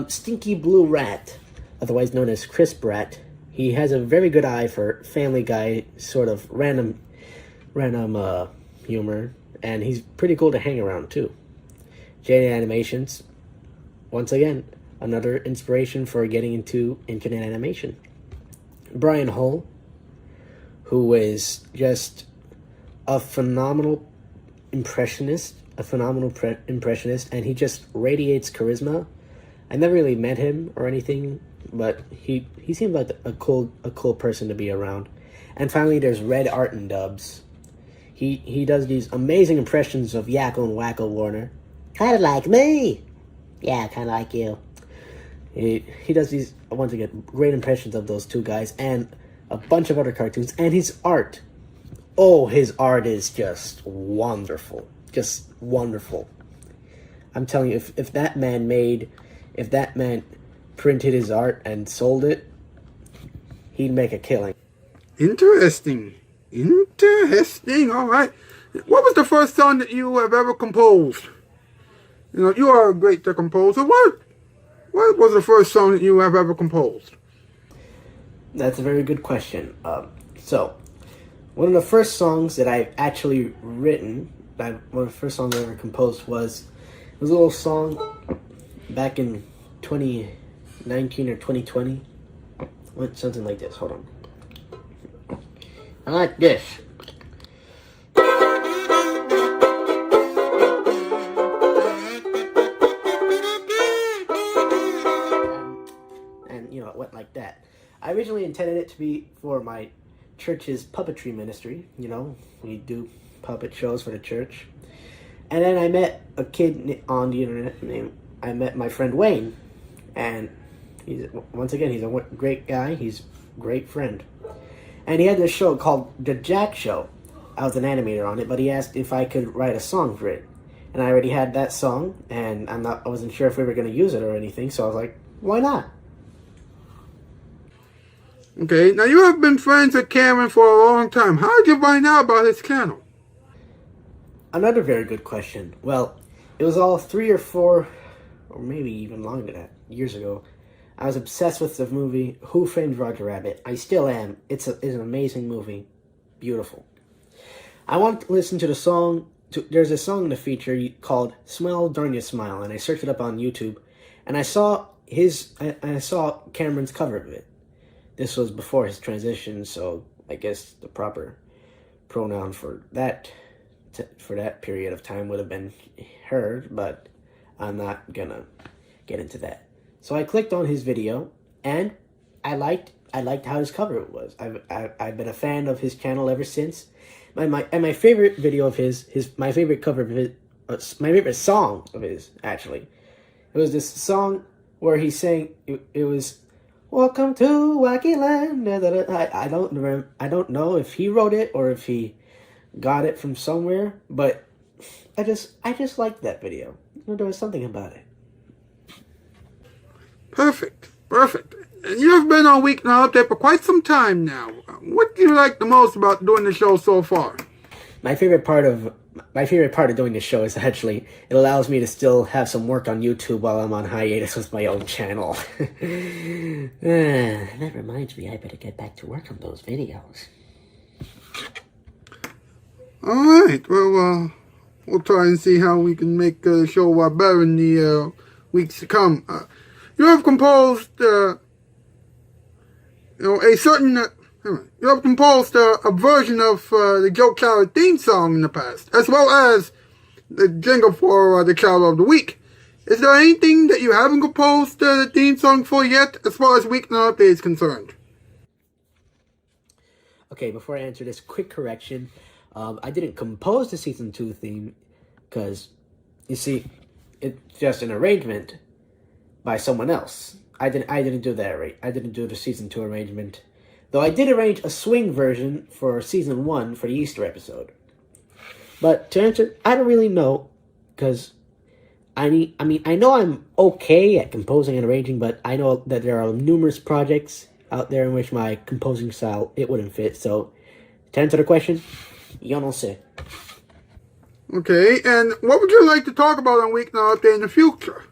Speaker 14: Stinky Blue Rat, otherwise known as Crisp Rat. He has a very good eye for Family Guy sort of random humor. And he's pretty cool to hang around, too. JD Animations, once again, another inspiration for getting into internet animation. Brian Hull, who is just a phenomenal impressionist, and he just radiates charisma. I never really met him or anything, but he seemed like a cool person to be around. And finally, there's Red Art and Dubs. He does these amazing impressions of Yakko and Wacko Warner. Kind of like me. Yeah, kind of like you. He does these, once again, great impressions of those two guys and a bunch of other cartoons. And his art. Oh, his art is just wonderful. Just wonderful. I'm telling you, if that man printed his art and sold it, he'd make a killing.
Speaker 1: Interesting. All right. What was the first song that you have ever composed? You know, you are a great composer. What was the first song that you have ever composed?
Speaker 14: That's a very good question. So, one of the first songs that I've actually written, one of the first songs I ever composed was a little song back in 2019 or 2020. Something like this. Hold on. I like this. And, it went like that. I originally intended it to be for my church's puppetry ministry. We do puppet shows for the church. And then I met a kid on the internet I met my friend Wayne. And he's a great guy. He's a great friend. And he had this show called The Jack Show. I was an animator on it, but he asked if I could write a song for it. And I already had that song, and I wasn't sure if we were going to use it or anything, so I was like, why not?
Speaker 1: Okay, now you have been friends with Cameron for a long time. How did you find out about his channel?
Speaker 14: Another very good question. Well, it was all 3 or 4, or maybe even longer than that, years ago. I was obsessed with the movie Who Framed Roger Rabbit. I still am. It's an amazing movie. Beautiful. I want to listen to the song. There's a song in the feature called Smile During Your Smile, and I searched it up on YouTube, and I saw Cameron's cover of it. This was before his transition, so I guess the proper pronoun for that period of time would have been her, but I'm not gonna get into that. So I clicked on his video, and I liked how his cover was. I've been a fan of his channel ever since. My favorite video of my favorite cover of his, my favorite song of his, actually. It was this song where he sang, it was, "Welcome to Wacky Land." I don't know if he wrote it or if he got it from somewhere, but I just liked that video. There was something about it.
Speaker 1: Perfect. And you have been on Weeknight Update for quite some time now. What do you like the most about doing the show so far?
Speaker 14: My favorite part of doing the show is actually it allows me to still have some work on YouTube while I'm on hiatus with my own channel. That reminds me, I better get back to work on those videos.
Speaker 1: All right. Well, we'll try and see how we can make the show better in the weeks to come. You have composed, a version of the Joke Cloud theme song in the past, as well as the jingle for the Cloud of the Week. Is there anything that you haven't composed the theme song for yet, as far as Weeknight Update is concerned?
Speaker 14: Okay, before I answer this, quick correction. I didn't compose the Season 2 theme, because, you see, it's just an arrangement by someone else. I didn't do that. I didn't do the Season 2 arrangement. Though I did arrange a swing version for Season 1 for the Easter episode. But to answer, I don't really know, because I know I'm okay at composing and arranging, but I know that there are numerous projects out there in which my composing style, it wouldn't fit. So, to answer the question, yo no sé.
Speaker 1: Okay, and what would you like to talk about on Weeknight Update in the future?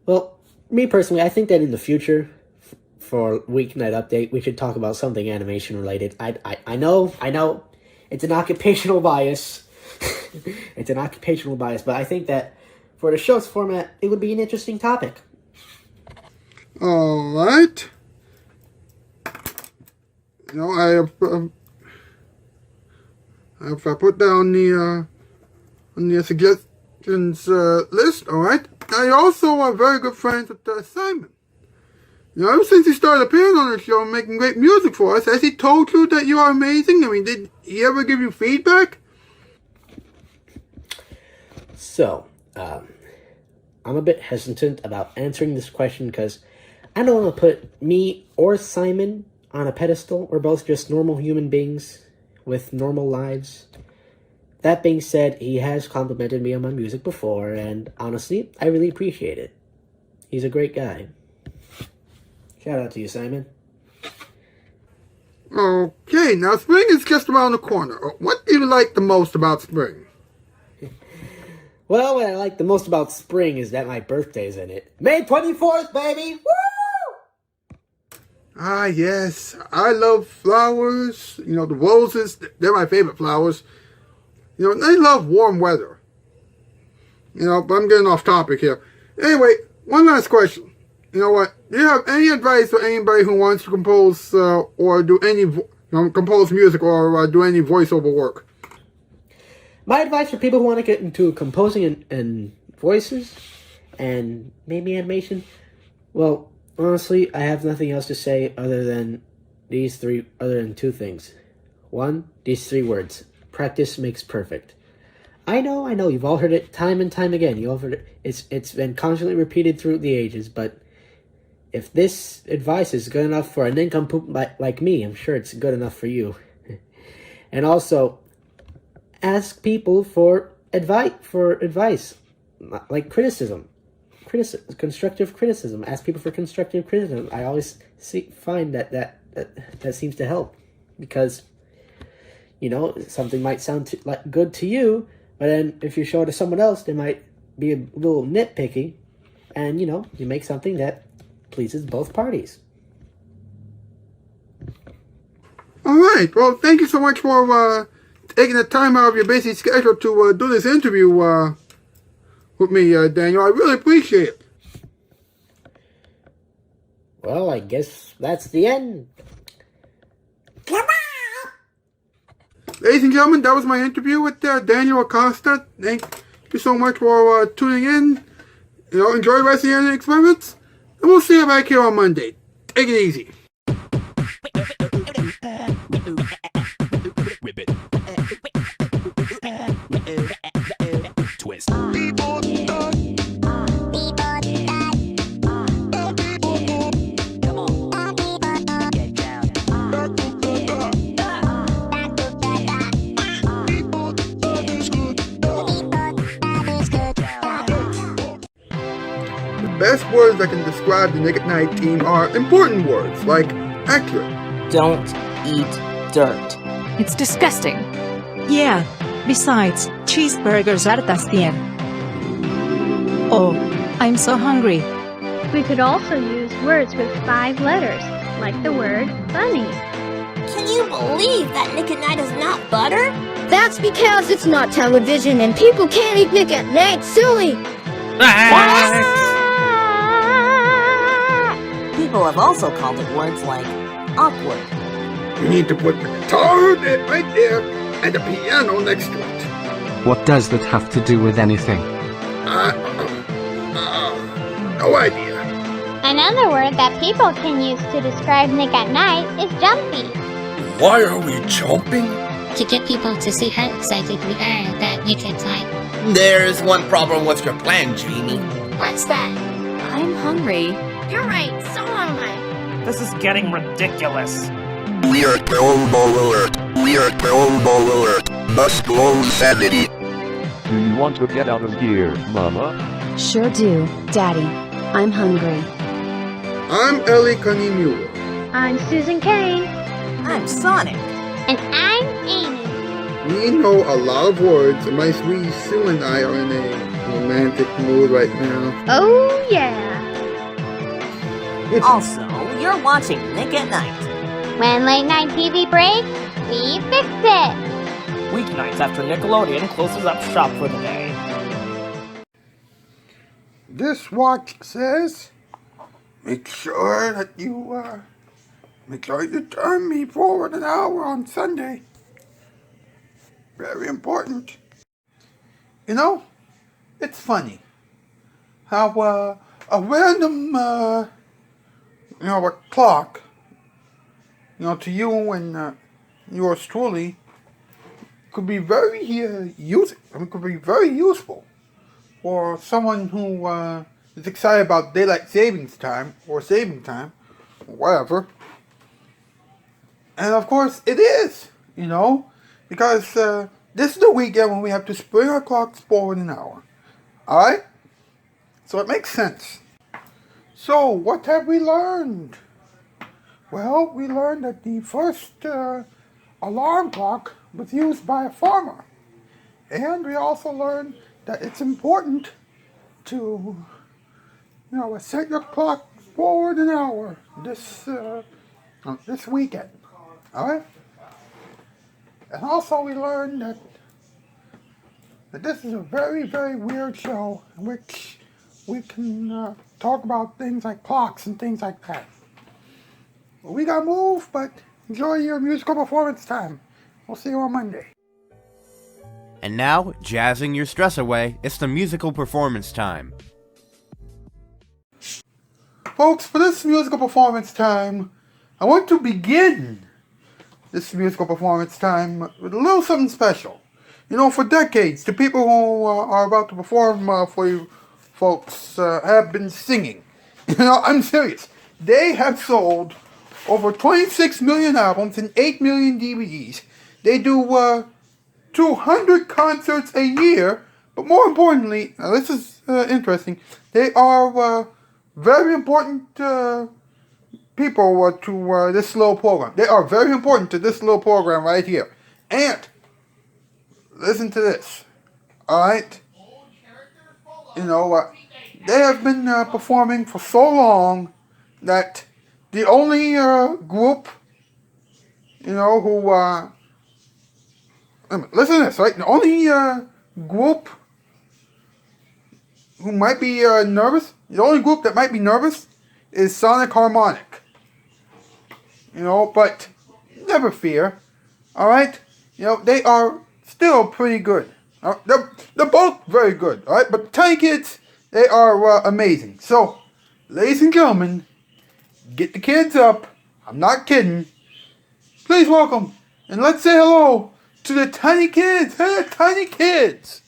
Speaker 14: Well, me personally, I think that in the future, for Weeknight Update, we should talk about something animation related. I know, it's an occupational bias. It's an occupational bias, but I think that for the show's format, it would be an interesting topic.
Speaker 1: Alright. You know, I have put down on the suggestions list. All right. I also are very good friends with Simon. You know, ever since he started appearing on the show and making great music for us, has he told you that you are amazing? I mean, did he ever give you feedback?
Speaker 14: So, I'm a bit hesitant about answering this question because I don't want to put me or Simon on a pedestal. We're both just normal human beings with normal lives. That being said, he has complimented me on my music before, and honestly, I really appreciate it. He's a great guy. Shout out to you, Simon.
Speaker 1: Okay, now spring is just around the corner. What do you like the most about spring?
Speaker 14: Well, what I like the most about spring is that my birthday's in it. May 24th, baby! Woo!
Speaker 1: Ah, yes. I love flowers. You know, the roses, they're my favorite flowers. You know, they love warm weather. You know, but I'm getting off topic here. Anyway, one last question. You know what? Do you have any advice for anybody who wants to compose or do any compose music or do any voiceover work?
Speaker 14: My advice for people who want to get into composing and voices and maybe animation, well, honestly, I have nothing else to say other than two things. One, these three words: practice makes perfect. I know, you've all heard it time and time again. You all heard it. It's been constantly repeated through the ages, but if this advice is good enough for a nincompoop like me, I'm sure it's good enough for you. And also, ask people for advice, like criticism, constructive criticism. Ask people for constructive criticism. I always find that seems to help, because you know something might sound good to you, but then if you show it to someone else, they might be a little nitpicky, and you know you make something that pleases both parties.
Speaker 1: All right. Well, thank you so much for taking the time out of your busy schedule to do this interview with me, Daniel. I really appreciate it.
Speaker 14: Well, I guess that's the end.
Speaker 1: Ladies and gentlemen, that was my interview with Daniel Acosta. Thank you so much for tuning in. You know, enjoy the rest of your experiments, and we'll see you back here on Monday. Take it easy.
Speaker 20: Twist.
Speaker 1: The best words that can describe the Nick at Night team are important words like accurate.
Speaker 3: Don't eat dirt.
Speaker 21: It's disgusting.
Speaker 11: Yeah, besides, cheeseburgers are tasty. Oh, I'm so hungry.
Speaker 10: We could also use words with 5 letters, like the word bunny.
Speaker 7: Can you believe that Nick at Night is not butter?
Speaker 12: That's because it's not television and people can't eat Nick at Night, silly!
Speaker 8: People have also called it words like awkward.
Speaker 1: You need to put the guitar right there and the piano next to it.
Speaker 4: What does that have to do with anything?
Speaker 1: No idea.
Speaker 10: Another word that people can use to describe Nick at Night is jumpy.
Speaker 6: Why are we jumping?
Speaker 5: To get people to see how excited we are about Nick at Night.
Speaker 17: There's one problem with your plan, Jamie.
Speaker 5: What's that?
Speaker 21: I'm hungry.
Speaker 12: You're right, so am I.
Speaker 24: This is getting ridiculous.
Speaker 22: We are global alert. We are global alert. Must blow sanity.
Speaker 2: Do you want to get out of here, Mama?
Speaker 25: Sure do, Daddy. I'm hungry.
Speaker 1: I'm Ellie Cunny Muller.
Speaker 10: I'm Susan Kane.
Speaker 8: I'm Sonic.
Speaker 10: And I'm Amy.
Speaker 1: We know a lot of words, and my sweetie Sue and I are in a romantic mood right now.
Speaker 10: Oh, yeah.
Speaker 8: Also, you're watching Nick at Night.
Speaker 10: When late night TV breaks, we fix it.
Speaker 24: Weeknights after Nickelodeon closes up shop for the day.
Speaker 1: This watch says, make sure that you Make sure you turn me forward an hour on Sunday. Very important. You know, it's funny how a random, a clock, to you and yours truly, could be very could be very useful for someone who is excited about daylight savings time or saving time, or whatever. And of course, it is, because this is the weekend when we have to spring our clocks forward an hour. Alright? So it makes sense. So, what have we learned? Well, we learned that the first alarm clock was used by a farmer. And we also learned that it's important to, set your clock forward an hour this weekend. Alright? And also we learned that this is a very, very weird show in which we can talk about things like clocks and things like that. We gotta move, but enjoy your musical performance time. We'll see you on Monday.
Speaker 9: And now, jazzing your stress away, it's the musical performance time.
Speaker 1: Folks, for this musical performance time, I want to begin this musical performance time with a little something special. For decades, the people who are about to perform for you folks have been singing. I'm serious. They have sold over 26 million albums and 8 million DVDs. They do 200 concerts a year, but more importantly, now this is interesting, they are very important people to this little program. They are very important to this little program right here. And, listen to this, alright? They have been performing for so long that the only group, who, listen to this, right? The only group who might be nervous, the only group that might be nervous is Sonic Harmonic. But never fear, alright? They are still pretty good. They're both very good, alright? But the Tiny Kids, they are amazing. So, ladies and gentlemen, get the kids up. I'm not kidding. Please welcome, and let's say hello to the Tiny Kids. Hey, Tiny Kids!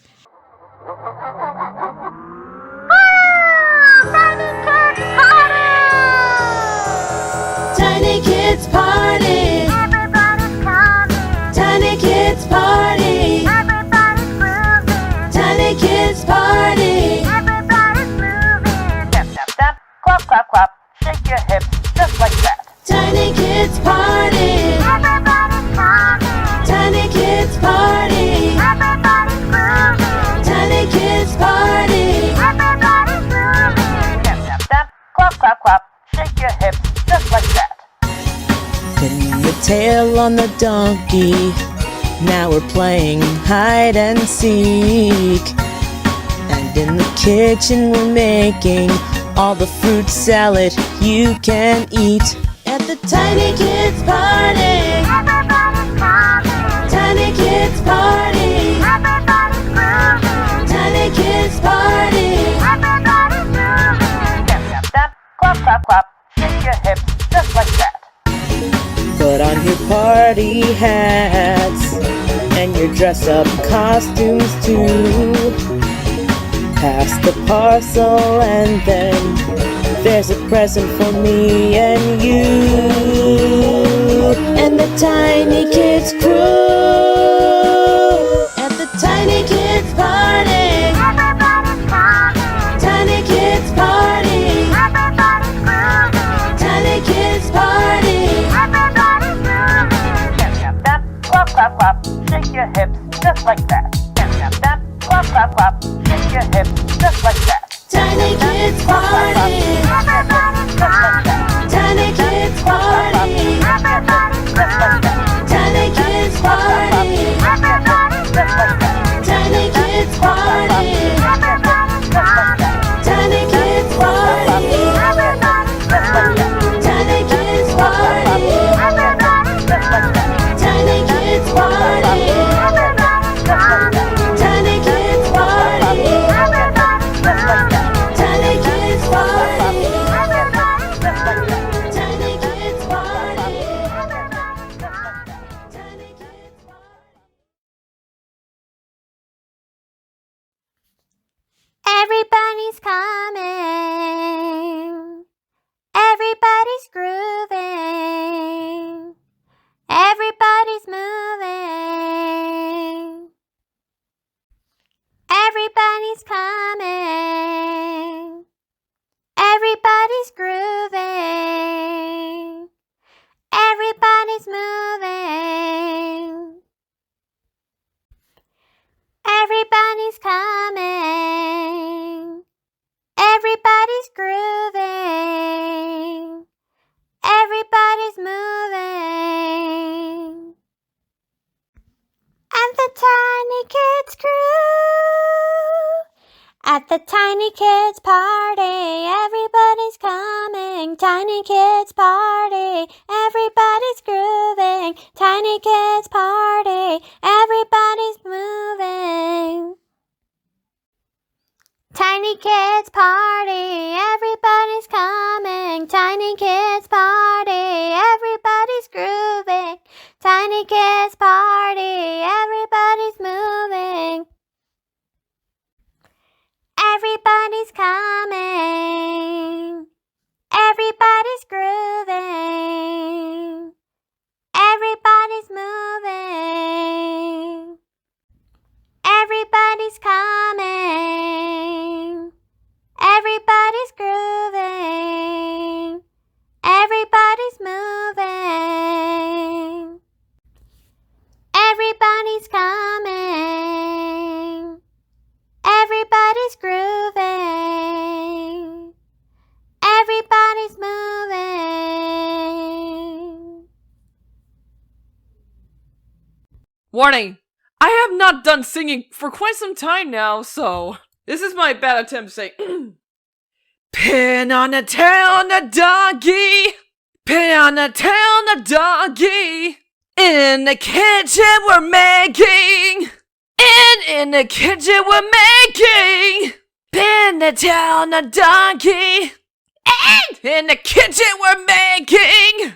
Speaker 15: Tiny Kids Party! Everybody's coming! Tiny Kids Party! Everybody's grooving! Tiny Kids Party! Everybody's moving!
Speaker 24: Step, step, step, clap, clap, clap, shake your hips, just like that.
Speaker 15: Tiny Kids Party! Everybody's coming! Tiny Kids Party! Everybody's grooving! Tiny Kids Party! Everybody's moving!
Speaker 24: Step, step, step, clap, clap, clap, shake your hips, just like that.
Speaker 3: Pin the tail on the donkey. Now we're playing hide and seek. And in the kitchen we're making all the fruit salad you can eat.
Speaker 15: At the Tiny Kids Party! Everybody's coming! Tiny Kids Party! Everybody's grooving! Tiny Kids Party! Everybody's moving!
Speaker 24: Step, step, step, clap, clap, clap, shake your hips, just like that.
Speaker 3: Put on your party hats and your dress-up costumes too. Pass the parcel and then there's a present for me and you and the Tiny Kids crew.
Speaker 15: At the Tiny Kids Party! Everybody's coming! Tiny Kids Party! Everybody's grooving! Tiny Kids Party! Everybody's moving!
Speaker 24: Step, step, step, clap, clap, clap, shake your hips, just like that. Step, step, step, clap, clap, clap, shake your hips, just like that.
Speaker 15: Tiny Kids Party! Everybody's coming! Tiny Kids Party! Everybody's grooving! Tiny Kids Party! Everybody's moving! Tiny Kids Party! Everybody's coming! Tiny Kids Party! Everybody's grooving! Tiny Kids Party!
Speaker 10: Everybody's coming. Everybody's grooving. Everybody's moving. Everybody's coming. Everybody's grooving. Everybody's moving. Everybody's coming. Everybody's grooving. Everybody's moving. And the Tiny Kids crew at the Tiny Kids party. Everybody's coming. Tiny Kids party. Everybody's grooving. Tiny Kids party. Everybody's moving. Tiny Kids party. Everybody's coming. Tiny Kids party. Everybody's grooving. Tiny Kids party. Everybody's moving. Everybody's coming. Everybody's grooving. Everybody's moving. Everybody's coming. Everybody's grooving. Everybody's moving. Everybody's coming. Everybody's grooving. Everybody's moving.
Speaker 13: Warning! I have not done singing for quite some time now, so this is my bad attempt to say pin on the tail on the doggy, pin on the tail on the doggy. In the kitchen we're making, in the kitchen we're making, pin the tail on the donkey, and in the kitchen we're making,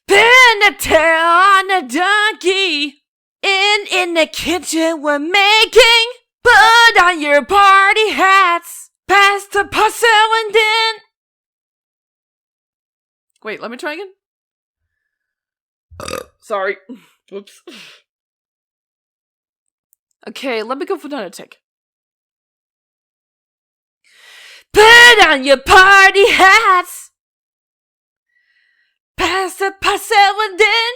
Speaker 13: pin the tail on the donkey. In the kitchen we're making, put on your party hats, pass the puzzle and then... Wait, let me try again. Sorry. Oops. Okay, let me go for another take. Put on your party hats, pass the puzzle and then...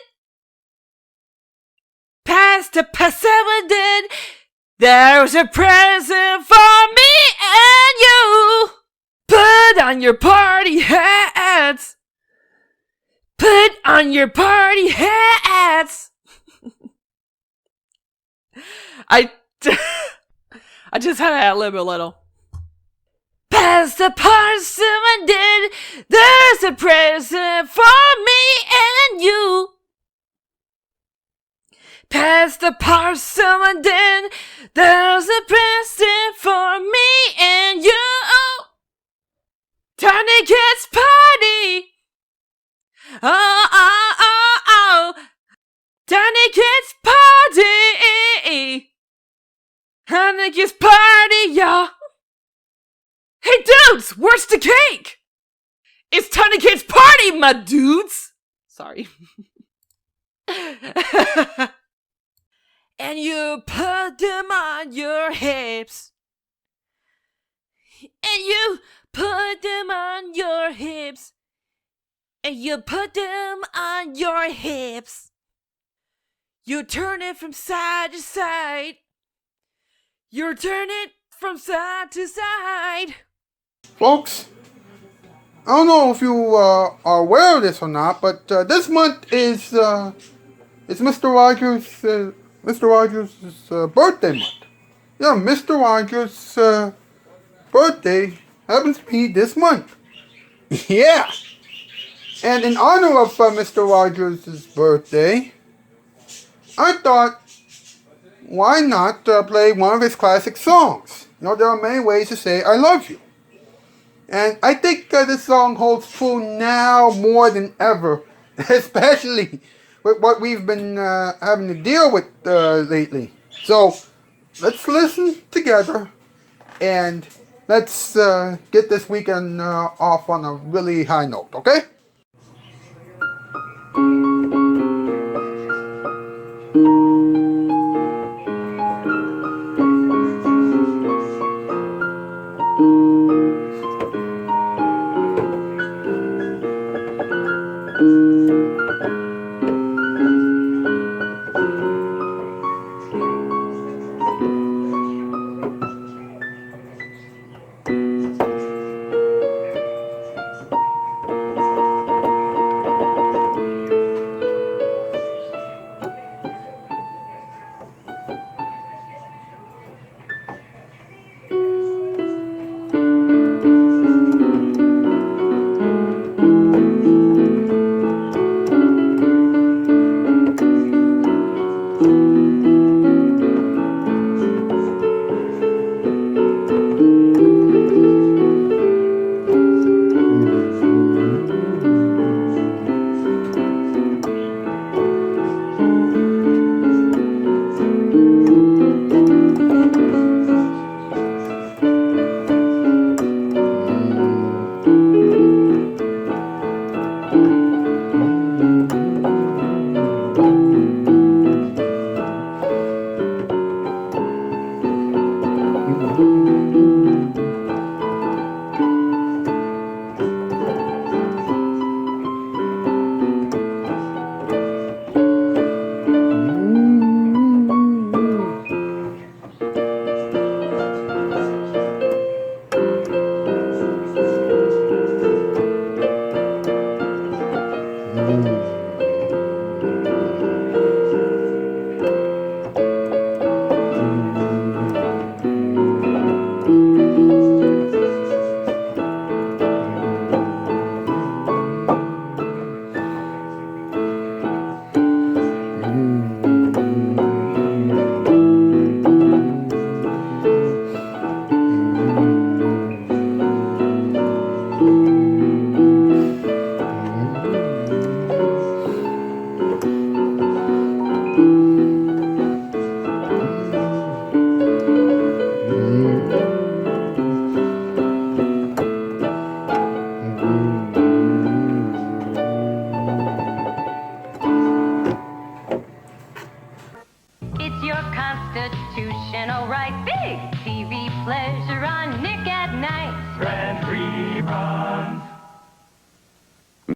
Speaker 13: Pass the password. There's a present for me and you. Put on your party hats. Put on your party hats. I just had to ad-lib a little. Pass the parcel and then there's a present for me and you. Pass the parcel and then there's a present for me and you. Tiny Kids party. Oh, oh, oh, oh. Tiny Kids party. Tiny Kids party, y'all. Hey dudes, where's the cake? It's Tiny Kids party, my dudes. Sorry. And you put them on your hips. And you put them on your hips. And you put them on your hips. You turn it from side to side. You turn it from side to side.
Speaker 1: Folks, I don't know if you are aware of this or not, but this month is Mr. Rogers' birthday month. Yeah, Mr. Rogers' birthday happens to be this month. Yeah. And in honor of Mr. Rogers' birthday, I thought, why not play one of his classic songs? You know, there are many ways to say I love you. And I think this song holds true now more than ever, especially with what we've been having to deal with lately. So, let's listen together and let's get this weekend off on a really high note, okay?
Speaker 15: It's your constitutional right. Big TV pleasure on Nick at Night.
Speaker 20: Grand reruns.